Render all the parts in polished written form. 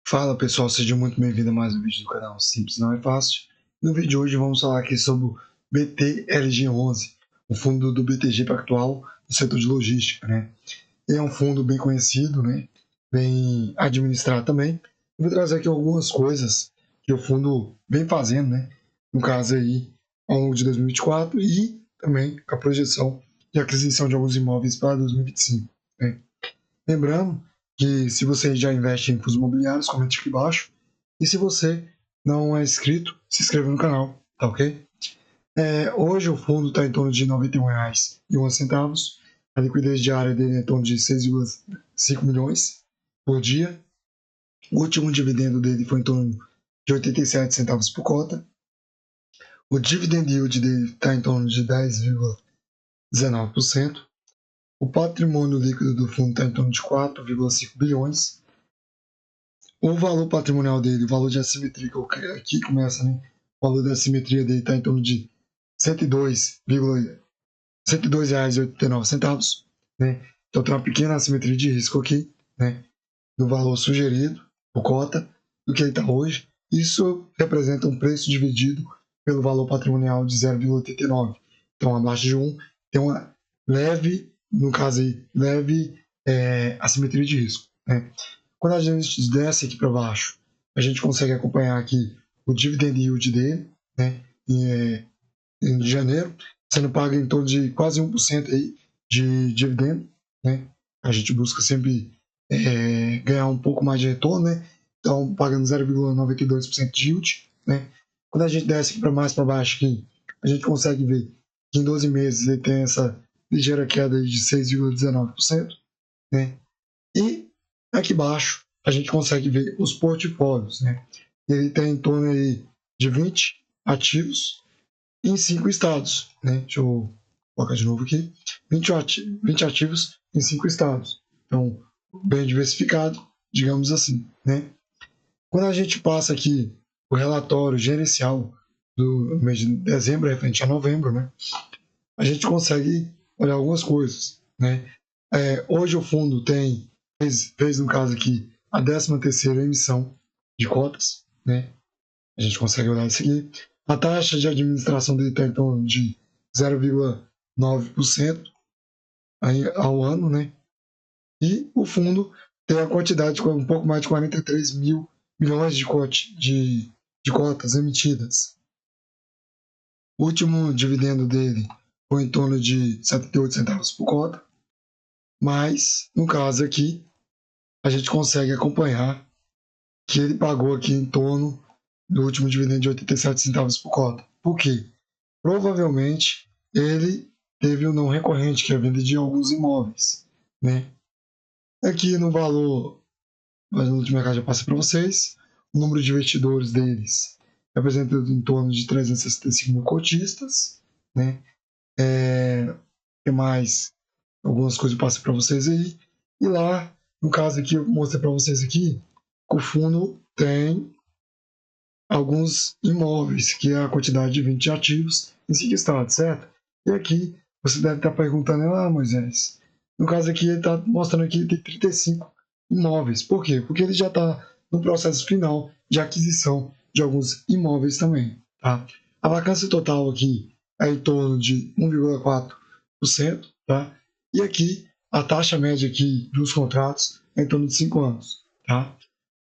Fala pessoal, seja muito bem-vindo a mais um vídeo do canal Simples Não é Fácil. No vídeo de hoje vamos falar aqui sobre o BTLG11, o fundo do BTG Pactual no setor de logística, né? É um fundo bem conhecido, né? Bem administrado também. Eu vou trazer aqui algumas coisas que o fundo vem fazendo, né? No caso aí, ao longo de 2024 e também com a projeção de aquisição de alguns imóveis para 2025, né? Lembrando que se você já investe em fundos imobiliários, comente aqui embaixo. E se você não é inscrito, se inscreva no canal, tá ok? Hoje o fundo está em torno de R$ 91,01. A liquidez diária dele é em torno de 6,5 milhões por dia. O último dividendo dele foi em torno de 87 centavos por cota. O dividend yield dele está em torno de 10,19%. O patrimônio líquido do fundo está em torno de 4,5 bilhões. O valor patrimonial dele, o valor de assimetria, que aqui começa, né? O valor da assimetria dele está em torno de R$ 102,89, né? Então tem uma pequena assimetria de risco aqui, né? Do valor sugerido, por cota, do que ele está hoje. Isso representa um preço dividido pelo valor patrimonial de 0,89. Então abaixo de 1 tem uma leve, no caso aí, leve assimetria de risco, né? Quando a gente desce aqui para baixo, a gente consegue acompanhar aqui o dividend yield dele, né, em janeiro, sendo pago em torno de quase 1% aí de dividendo, né? A gente busca sempre ganhar um pouco mais de retorno, né? Então, pagando 0,92% de yield, né? Quando a gente desce para mais para baixo aqui, a gente consegue ver que em 12 meses ele tem essa ligeira queda de 6,19%, né? E aqui embaixo a gente consegue ver os portfólios, né? Ele tem em torno aí de 20 ativos em 5 estados, né? Deixa eu colocar de novo aqui. 20 ativos em 5 estados. Então, bem diversificado, digamos assim, né? Quando a gente passa aqui o relatório gerencial do mês de dezembro, referente a novembro, né? A gente consegue olhar algumas coisas, né? Hoje o fundo fez no caso aqui a 13ª emissão de cotas, né? A gente consegue olhar isso aqui. A taxa de administração dele está em torno de 0,9% ao ano, né? E o fundo tem a quantidade de um pouco mais de 43 mil milhões de cotas emitidas. O último dividendo dele foi em torno de 78 centavos por cota, mas no caso aqui a gente consegue acompanhar que ele pagou aqui em torno do último dividendo de 87 centavos por cota. Por quê? Provavelmente ele teve o não recorrente, que é a venda de alguns imóveis, né? Aqui no valor, mas no último mercado já passei para vocês, o número de investidores deles representa em torno de 365 mil cotistas, né? Tem mais algumas coisas eu passei para vocês aí. E lá, no caso aqui, eu mostrei para vocês aqui, que o fundo tem alguns imóveis, que é a quantidade de 20 ativos em 5 estados, certo? E aqui você deve estar perguntando, Moisés, no caso aqui ele está mostrando que ele tem 35 imóveis. Por quê? Porque ele já está no processo final de aquisição de alguns imóveis também, tá? A vacância total aqui é em torno de 1,4%, tá? E aqui a taxa média aqui dos contratos é em torno de 5 anos, tá?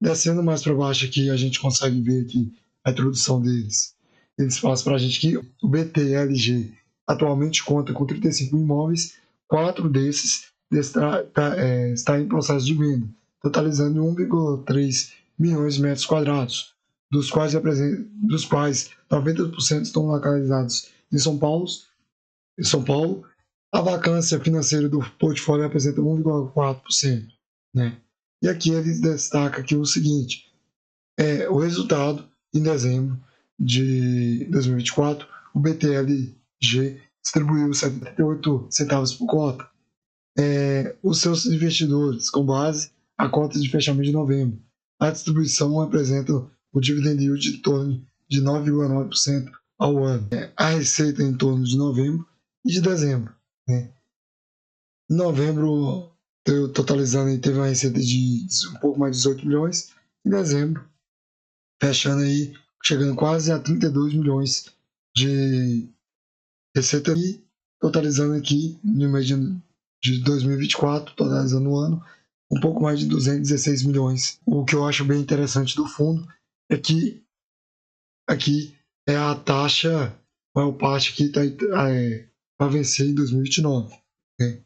Descendo mais para baixo aqui, a gente consegue ver aqui a introdução deles. Eles falam para a gente que o BTLG atualmente conta com 35 imóveis, 4 desses está em processo de venda, totalizando 1,3 milhões de metros quadrados, dos quais 90% estão localizados em São Paulo. A vacância financeira do portfólio representa 1,4%, né? E aqui eles destacam aqui o seguinte, o resultado em dezembro de 2024, o BTLG distribuiu 78 centavos por cota. Os seus investidores, com base a cota de fechamento de novembro. A distribuição representa o dividend yield de torno de 9,9% ao ano. A receita em torno de novembro e de dezembro, né? Em novembro, totalizando, teve uma receita de um pouco mais de 18 milhões, em dezembro, fechando aí, chegando quase a 32 milhões de receita e totalizando aqui no mês de 2024, totalizando o ano, um pouco mais de 216 milhões. O que eu acho bem interessante do fundo é que aqui é a taxa, a maior parte que vai vencer em 2029. Né?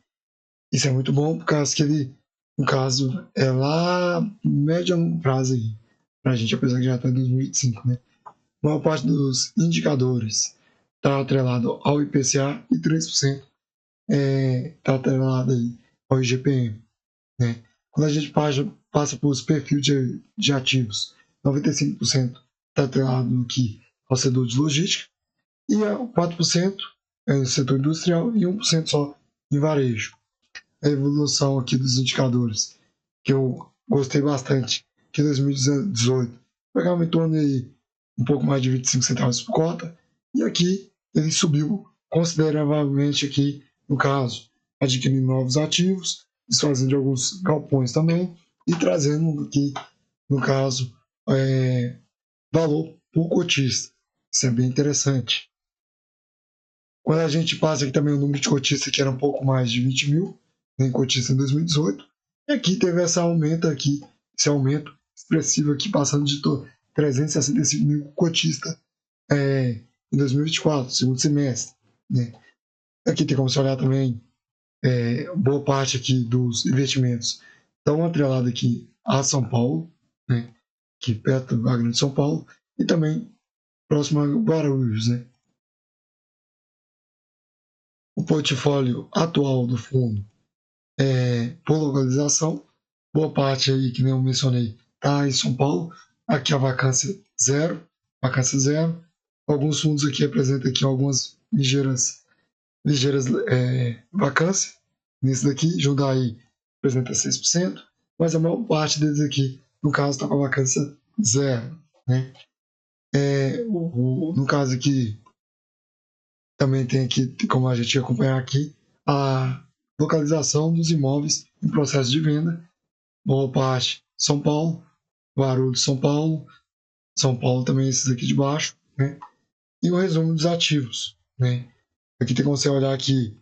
Isso é muito bom, por causa que ele, no caso, é lá médio a longo prazo aí, pra gente, apesar que já está em 2025, né? A maior parte dos indicadores está atrelado ao IPCA e 3% está atrelado aí ao IGPM, né? Quando a gente passa por os perfis de ativos, 95% está atrelado aqui ao setor de logística e 4% é no setor industrial e 1% só em varejo. A evolução aqui dos indicadores, que eu gostei bastante, que em 2018 pegava em torno de um pouco mais de 25 centavos por cota, e aqui ele subiu consideravelmente aqui, no caso, adquirindo novos ativos, desfazendo de alguns galpões também, e trazendo aqui, no caso, valor por cotista. Isso é bem interessante. Quando a gente passa aqui também o número de cotistas, que era um pouco mais de 20 mil, em cotista em 2018, e aqui teve esse aumento expressivo aqui, passando de 365 mil cotistas em 2024, segundo semestre. Né? Aqui tem como se olhar também boa parte aqui dos investimentos estão atrelados aqui a São Paulo, né? Aqui perto da Grande São Paulo, e também próximo a Guarulhos. Né? O portfólio atual do fundo por localização, boa parte aí, que nem eu mencionei, está em São Paulo. Aqui a vacância zero. Alguns fundos aqui apresentam aqui algumas ligeiras vacâncias. Nesse daqui, Jundiaí apresenta 6%, mas a maior parte deles aqui, no caso, está com a vacância zero. Né? No caso aqui, também tem aqui, como a gente acompanhar aqui, a localização dos imóveis em processo de venda. Boa parte São Paulo, Guarulhos, São Paulo também esses aqui de baixo, né? E o resumo dos ativos, né? Aqui tem como você olhar aqui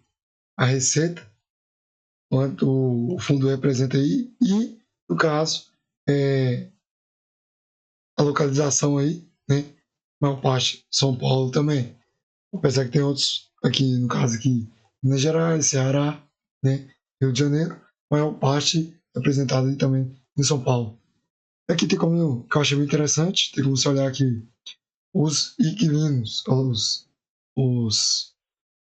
a receita, quanto o fundo representa aí, e, no caso, a localização aí, né? Maior parte São Paulo também. Apesar que tem outros aqui, no caso aqui, Minas Gerais, Ceará, né? Rio de Janeiro, maior parte representada aí também em São Paulo. Aqui tem como, que eu achei muito interessante, tem como você olhar aqui os inquilinos, os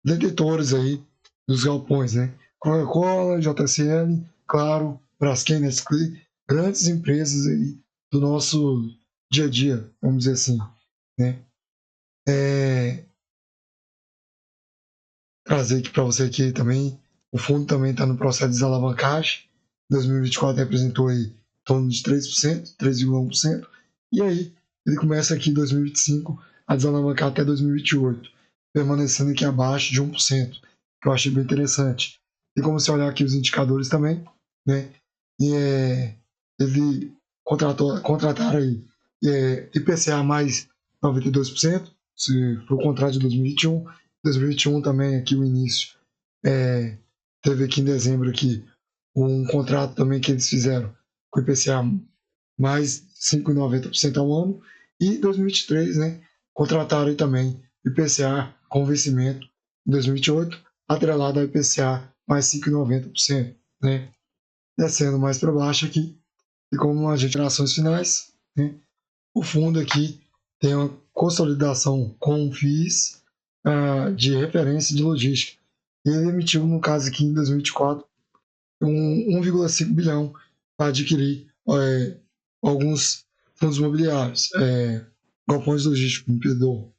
detentores aí dos galpões, né? Coca-Cola, JCL, Claro, Braskem, Nestlé, grandes empresas aí do nosso dia a dia, vamos dizer assim, né? Trazer aqui para você aqui também, o fundo também está no processo de desalavancagem, 2024 representou aí em torno de 3%, 3,1%, e aí ele começa aqui em 2025 a desalavancar até 2028, permanecendo aqui abaixo de 1%, que eu achei bem interessante. E como você olhar aqui os indicadores também, né, e ele contrataram aí IPCA mais 92%, se for o contrato de 2021, 2021 também aqui o início, teve aqui em dezembro aqui um contrato também que eles fizeram com o IPCA mais 5,90% ao ano, e 2023, né, contrataram aí também IPCA com vencimento em 2028, atrelado ao IPCA mais 5,90%, né, descendo mais para baixo aqui, e como a gente ações finais, né, o fundo aqui tem uma consolidação com FIIs de referência de logística. E ele emitiu, no caso aqui em 2024, 1,5 bilhão para adquirir alguns fundos imobiliários, galpões logísticos, me perdoa.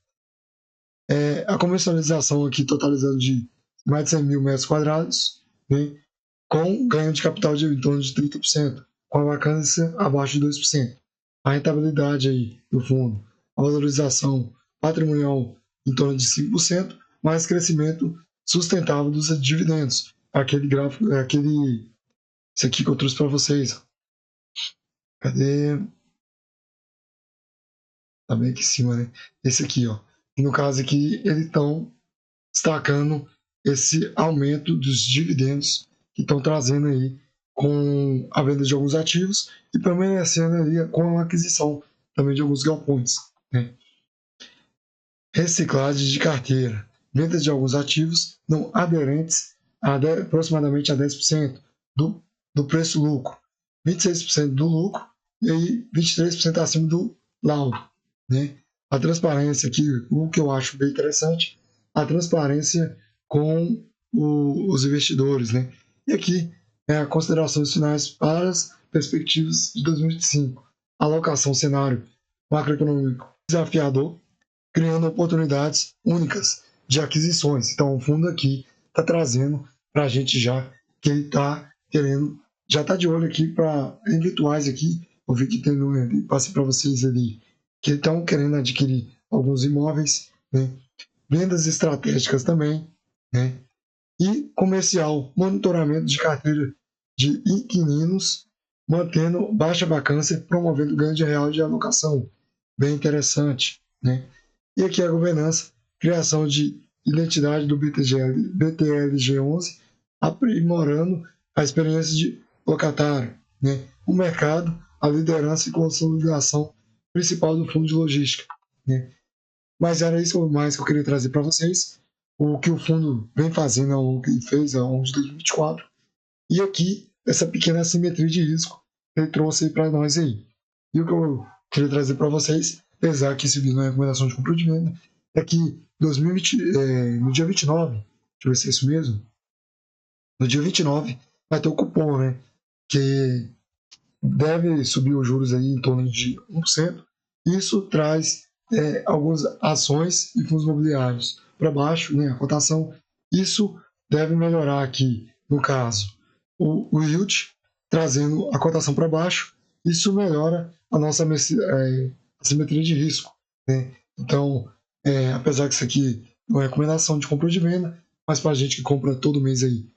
A comercialização aqui totalizando de mais de 100 mil metros quadrados, né, com ganho de capital de em torno de 30%, com a vacância abaixo de 2%. A rentabilidade aí do fundo, a valorização patrimonial em torno de 5%, mais crescimento sustentável dos dividendos. Aquele gráfico, esse aqui que eu trouxe para vocês. Cadê? tá bem aqui em cima, né? Esse aqui, ó. E no caso aqui, eles estão destacando esse aumento dos dividendos que estão trazendo aí com a venda de alguns ativos e permanecendo ali com a aquisição também de alguns galpões, né? Reciclagem de carteira, venda de alguns ativos não aderentes a aproximadamente a 10% do, do preço-lucro, 26% do lucro e aí 23% acima do laudo, né? A transparência aqui, o que eu acho bem interessante, a transparência com os investidores, né? E aqui, considerações finais para as perspectivas de 2025. Alocação cenário macroeconômico desafiador, criando oportunidades únicas de aquisições. Então, o fundo aqui está trazendo para a gente já que ele está querendo, já está de olho aqui para em virtuais aqui. Eu vi que tem no, passei para vocês ali que estão querendo adquirir alguns imóveis, né? Vendas estratégicas também, né? E comercial, monitoramento de carteira de inquilinos, mantendo baixa vacância, promovendo ganho de real de alocação. Bem interessante, né? E aqui a governança, criação de identidade do BTLG11, aprimorando a experiência de locatário, né? O mercado, a liderança e consolidação principal do fundo de logística, né? Mas era isso mais que eu queria trazer para vocês, o que o fundo vem fazendo, o que fez ao longo de 2024, e aqui essa pequena assimetria de risco que ele trouxe para nós aí. E o que eu queria trazer para vocês, apesar que esse vídeo não é recomendação de compra de venda, é que 2020, no dia 29, deixa eu ver se é isso mesmo, no dia 29 vai ter o cupom, né? Que deve subir os juros aí em torno de 1%. Isso traz algumas ações e fundos imobiliários para baixo, né, a cotação. Isso deve melhorar aqui, no caso, o yield, trazendo a cotação para baixo. Isso melhora a nossa assimetria de risco, né? Então, apesar que isso aqui não é recomendação de compra ou de venda, mas para a gente que compra todo mês aí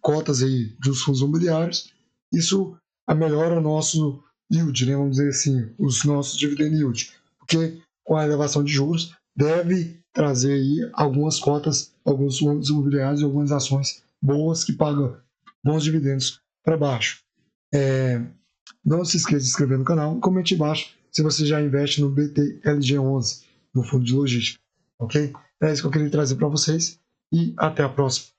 cotas aí dos fundos imobiliários, isso melhora o nosso yield, né? Vamos dizer assim, os nossos dividend yield, porque com a elevação de juros deve trazer aí algumas cotas, alguns fundos imobiliários e algumas ações boas que pagam bons dividendos para baixo. Não se esqueça de se inscrever no canal, comente embaixo se você já investe no BTLG11, no fundo de logística, ok? É isso que eu queria trazer para vocês e até a próxima.